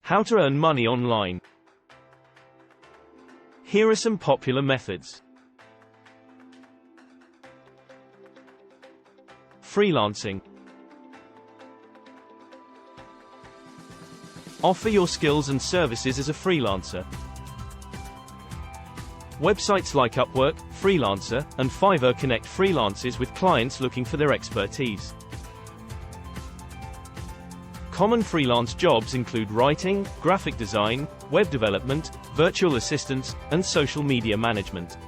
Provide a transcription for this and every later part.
How to earn money online. Here are some popular methods. Freelancing. Offer your skills and services as a freelancer. Websites like Upwork, Freelancer, and Fiverr connect freelancers with clients looking for their expertise. Common freelance jobs include writing, graphic design, web development, virtual assistants, and social media management.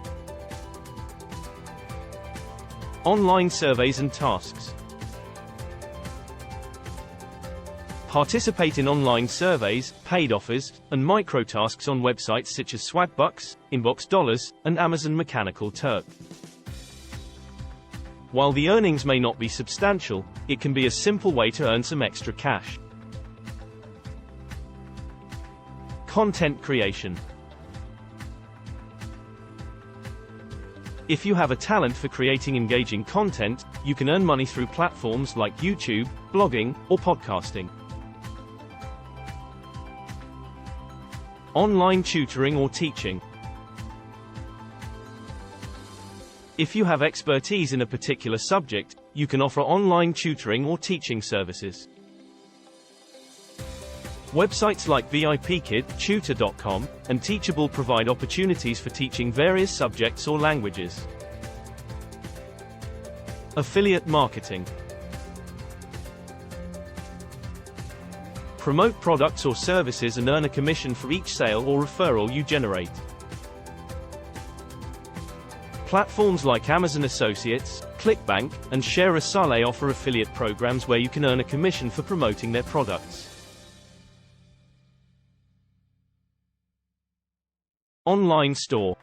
Online surveys and tasks. Participate in online surveys, paid offers, and micro-tasks on websites such as Swagbucks, Inbox Dollars, and Amazon Mechanical Turk. While the earnings may not be substantial, it can be a simple way to earn some extra cash. Content creation. If you have a talent for creating engaging content, you can earn money through platforms like YouTube, blogging, or podcasting. Online tutoring or teaching. If you have expertise in a particular subject, you can offer online tutoring or teaching services. Websites like VIPKid, Tutor.com, and Teachable provide opportunities for teaching various subjects or languages. Affiliate marketing. Promote products or services and earn a commission for each sale or referral you generate. Platforms like Amazon Associates, ClickBank, and Share a Sale offer affiliate programs where you can earn a commission for promoting their products. Online store.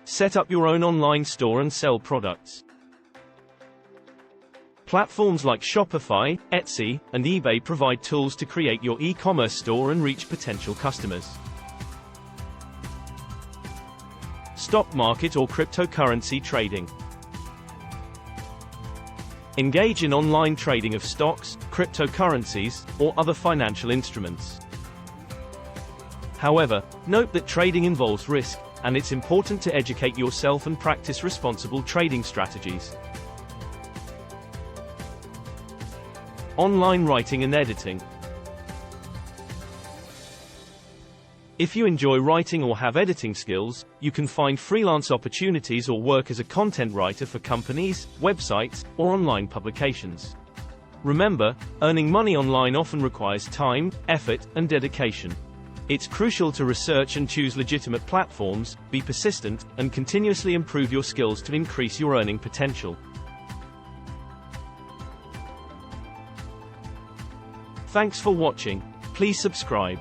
Set up your own online store and sell products. Platforms like Shopify, Etsy, and eBay provide tools to create your e-commerce store and reach potential customers. Stock market or cryptocurrency trading. Engage in online trading of stocks, cryptocurrencies, or other financial instruments. However, note that trading involves risk, and it's important to educate yourself and practice responsible trading strategies. Online writing and editing. If you enjoy writing or have editing skills, you can find freelance opportunities or work as a content writer for companies, websites, or online publications. Remember, earning money online often requires time, effort, and dedication. It's crucial to research and choose legitimate platforms, be persistent, and continuously improve your skills to increase your earning potential. Thanks for watching. Please subscribe.